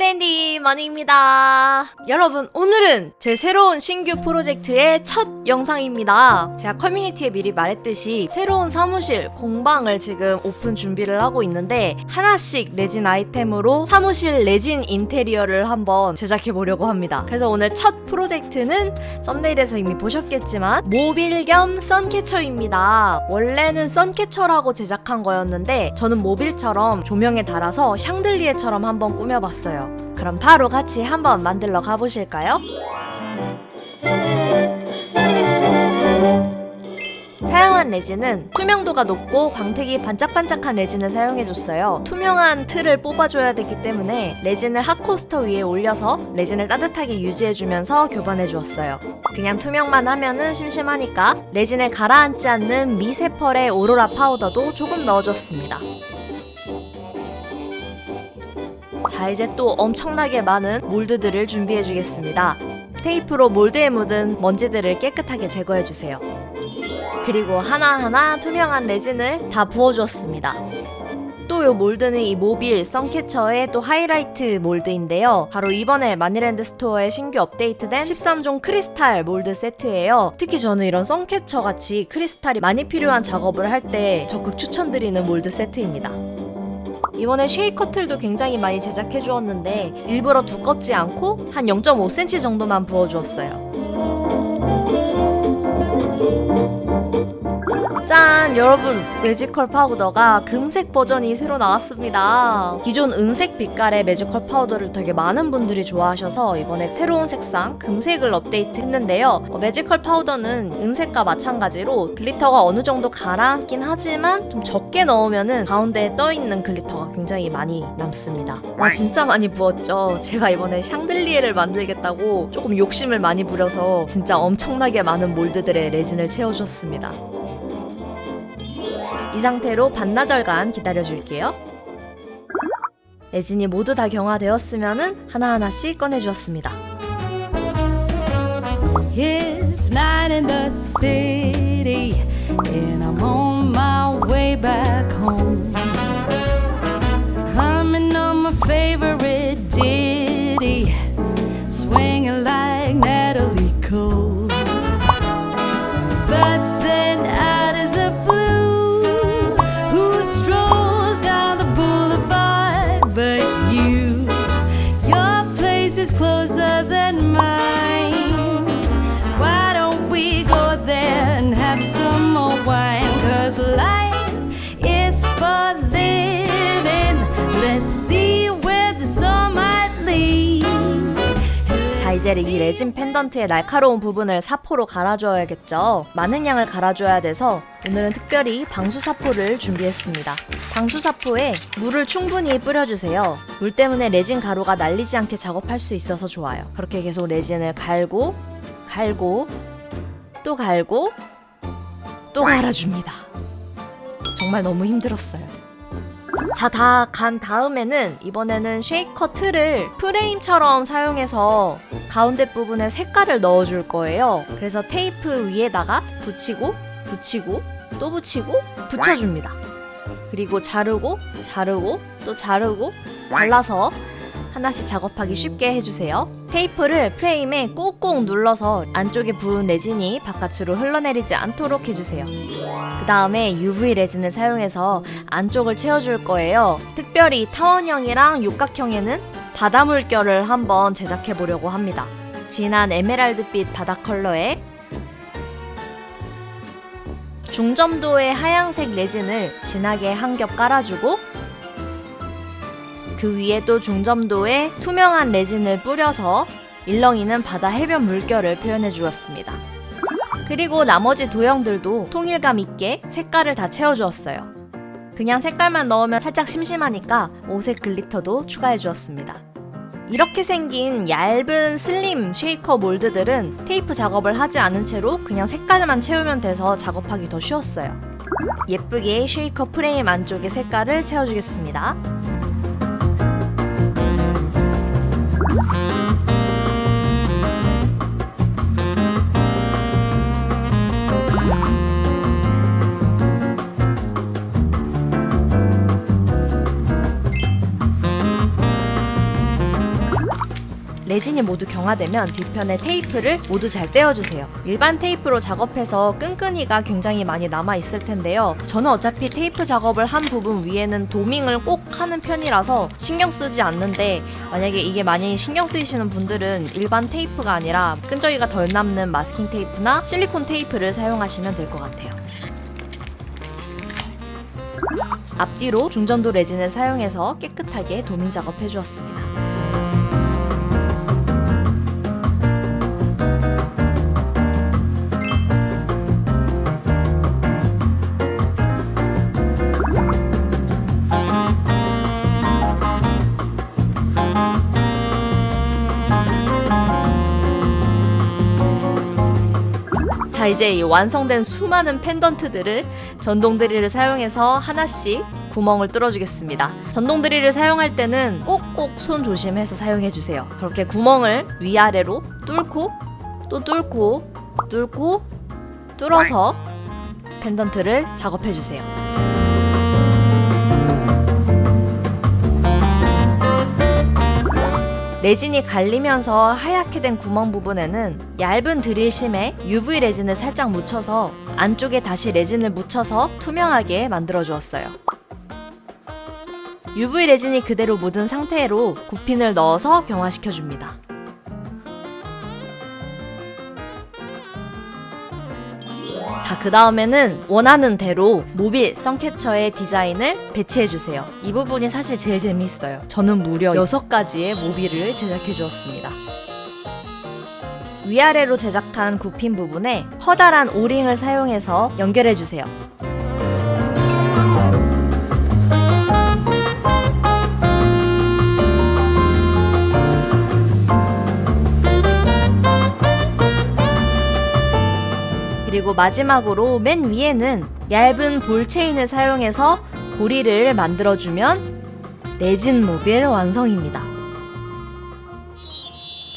트렌디 머니입니다. 여러분, 오늘은 제 새로운 신규 프로젝트의 첫 영상입니다. 제가 커뮤니티에 미리 말했듯이 새로운 사무실 공방을 지금 오픈 준비를 하고 있는데 하나씩 레진 아이템으로 사무실 레진 인테리어를 한번 제작해 보려고 합니다. 그래서 오늘 첫 프로젝트는 썸네일에서 이미 보셨겠지만 모빌 겸 선캐쳐입니다. 원래는 선캐쳐라고 제작한 거였는데 저는 모빌처럼 조명에 달아서 샹들리에처럼 한번 꾸며봤어요. 그럼 바로 같이 한번 만들러 가보실까요? 사용한 레진은 투명도가 높고 광택이 반짝반짝한 레진을 사용해줬어요. 투명한 틀을 뽑아줘야 되기 때문에 레진을 핫코스터 위에 올려서 레진을 따뜻하게 유지해주면서 교반해주었어요. 그냥 투명만 하면은 심심하니까 레진을 가라앉지 않는 미세펄의 오로라 파우더도 조금 넣어줬습니다. 자, 이제 또 엄청나게 많은 몰드들을 준비해주겠습니다. 테이프로 몰드에 묻은 먼지들을 깨끗하게 제거해주세요. 그리고 하나하나 투명한 레진을 다 부어주었습니다. 또 요 몰드는 이 모빌 선캐쳐의 또 하이라이트 몰드인데요. 바로 이번에 마니랜드 스토어에 신규 업데이트된 13종 크리스탈 몰드 세트예요. 특히 저는 이런 선캐쳐 같이 크리스탈이 많이 필요한 작업을 할 때 적극 추천드리는 몰드 세트입니다. 이번에 쉐이커 틀도 굉장히 많이 제작해 주었는데 일부러 두껍지 않고 한 0.5cm 정도만 부어주었어요. 짠! 여러분, 매지컬 파우더가 금색 버전이 새로 나왔습니다. 기존 은색 빛깔의 매지컬 파우더를 되게 많은 분들이 좋아하셔서 이번에 새로운 색상 금색을 업데이트 했는데요. 매지컬 파우더는 은색과 마찬가지로 글리터가 어느 정도 가라앉긴 하지만 좀 적게 넣으면은 가운데에 떠있는 글리터가 굉장히 많이 남습니다. 와, 진짜 많이 부었죠? 제가 이번에 샹들리에를 만들겠다고 조금 욕심을 많이 부려서 진짜 엄청나게 많은 몰드들의 레진을 채워주었습니다. 이 상태로 반나절간 기다려줄게요. 레진이 모두 다 경화되었으면 하나하나씩 꺼내주었습니다. It's night in the city and I'm on my way back home. Humming on my favorite ditty, swinging like Natalie Cole. But then out of the blue, who strolls down the boulevard but you? Your place is closer than mine. Why don't we go there and have some more wine? 'Cause life is for living. Let's see where this all might lead. 자, 이제 이 레진 펜던트의 날카로운 부분을 사포로 갈아줘야겠죠. 많은 양을 갈아줘야 돼서 오늘은 특별히 방수사포를 준비했습니다. 방수사포에 물을 충분히 뿌려주세요. 물 때문에 레진 가루가 날리지 않게 작업할 수 있어서 좋아요. 그렇게 계속 레진을 갈고 또 갈고 또 갈아줍니다. 정말 너무 힘들었어요. 자, 다 간 다음에는 이번에는 쉐이커 틀을 프레임처럼 사용해서 가운데 부분에 색깔을 넣어줄 거예요. 그래서 테이프 위에다가 붙이고 또 붙이고 붙여줍니다. 그리고 자르고 또 자르고 잘라서 하나씩 작업하기 쉽게 해주세요. 테이프를 프레임에 꾹꾹 눌러서 안쪽에 부은 레진이 바깥으로 흘러내리지 않도록 해주세요. 그 다음에 UV 레진을 사용해서 안쪽을 채워줄 거예요. 특별히 타원형이랑 육각형에는 바다 물결을 한번 제작해 보려고 합니다. 진한 에메랄드빛 바다 컬러에 중점도의 하얀색 레진을 진하게 한 겹 깔아주고 그 위에 또 중점도의 투명한 레진을 뿌려서 일렁이는 바다 해변 물결을 표현해 주었습니다. 그리고 나머지 도형들도 통일감 있게 색깔을 다 채워주었어요. 그냥 색깔만 넣으면 살짝 심심하니까 오색 글리터도 추가해 주었습니다. 이렇게 생긴 얇은 슬림 쉐이커 몰드들은 테이프 작업을 하지 않은 채로 그냥 색깔만 채우면 돼서 작업하기 더 쉬웠어요. 예쁘게 쉐이커 프레임 안쪽에 색깔을 채워주겠습니다. 레진이 모두 경화되면 뒤편에 테이프를 모두 잘 떼어주세요. 일반 테이프로 작업해서 끈끈이가 굉장히 많이 남아있을 텐데요. 저는 어차피 테이프 작업을 한 부분 위에는 도밍을 꼭 하는 편이라서 신경 쓰지 않는데, 만약에 이게 많이 신경 쓰이시는 분들은 일반 테이프가 아니라 끈적이가 덜 남는 마스킹 테이프나 실리콘 테이프를 사용하시면 될 것 같아요. 앞뒤로 중전도 레진을 사용해서 깨끗하게 도밍 작업해 주었습니다. 자, 이제 이 완성된 수많은 펜던트들을 전동 드릴을 사용해서 하나씩 구멍을 뚫어주겠습니다. 전동 드릴을 사용할 때는 꼭꼭 손 조심해서 사용해주세요. 그렇게 구멍을 위아래로 뚫고 또 뚫고 뚫고 뚫어서 펜던트를 작업해주세요. 레진이 갈리면서 하얗게 된 구멍 부분에는 얇은 드릴심에 UV 레진을 살짝 묻혀서 안쪽에 다시 레진을 묻혀서 투명하게 만들어 주었어요. UV 레진이 그대로 묻은 상태로 굽핀을 넣어서 경화시켜 줍니다. 자, 그 다음에는 원하는 대로 모빌 선캐쳐의 디자인을 배치해주세요. 이 부분이 사실 제일 재밌어요. 저는 무려 6가지의 모빌을 제작해 주었습니다. 위아래로 제작한 굽힌 부분에 커다란 오링을 사용해서 연결해주세요. 그리고 마지막으로 맨 위에는 얇은 볼 체인을 사용해서 고리를 만들어주면 레진 모빌 완성입니다.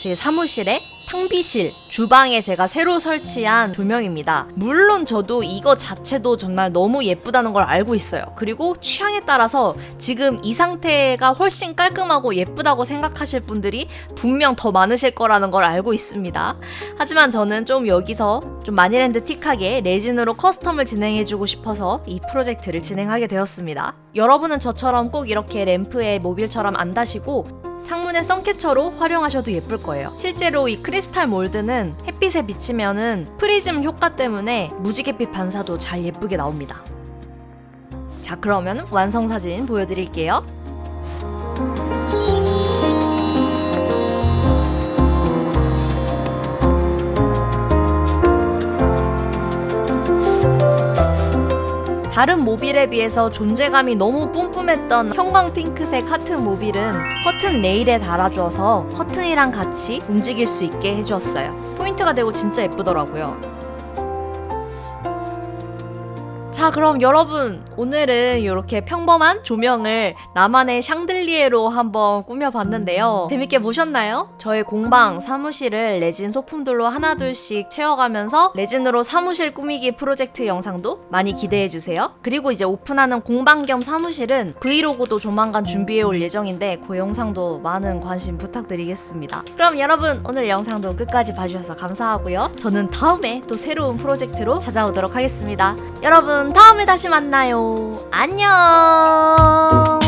제 사무실에 탕비실, 주방에 제가 새로 설치한 조명입니다. 물론 저도 이거 자체도 정말 너무 예쁘다는 걸 알고 있어요. 그리고 취향에 따라서 지금 이 상태가 훨씬 깔끔하고 예쁘다고 생각하실 분들이 분명 더 많으실 거라는 걸 알고 있습니다. 하지만 저는 좀 여기서 좀 마니랜드틱하게 레진으로 커스텀을 진행해주고 싶어서 이 프로젝트를 진행하게 되었습니다. 여러분은 저처럼 꼭 이렇게 램프에 모빌처럼 안 다시고 창문의 선캐쳐로 활용하셔도 예쁠 거예요. 실제로 이 크리스탈 몰드는 햇빛에 비치면은 프리즘 효과 때문에 무지갯빛 반사도 잘 예쁘게 나옵니다. 자, 그러면 완성 사진 보여드릴게요. 다른 모빌에 비해서 존재감이 너무 뿜뿜했던 형광 핑크색 하튼 모빌은 커튼 레일에 달아주어서 커튼이랑 같이 움직일 수 있게 해주었어요. 포인트가 되고 진짜 예쁘더라고요. 자, 그럼 여러분, 오늘은 이렇게 평범한 조명을 나만의 샹들리에로 한번 꾸며봤는데요. 재밌게 보셨나요? 저의 공방, 사무실을 레진 소품들로 하나둘씩 채워가면서 레진으로 사무실 꾸미기 프로젝트 영상도 많이 기대해주세요. 그리고 이제 오픈하는 공방 겸 사무실은 브이로그도 조만간 준비해올 예정인데 그 영상도 많은 관심 부탁드리겠습니다. 그럼 여러분, 오늘 영상도 끝까지 봐주셔서 감사하고요. 저는 다음에 또 새로운 프로젝트로 찾아오도록 하겠습니다. 여러분, 다음에 다시 만나요. 안녕.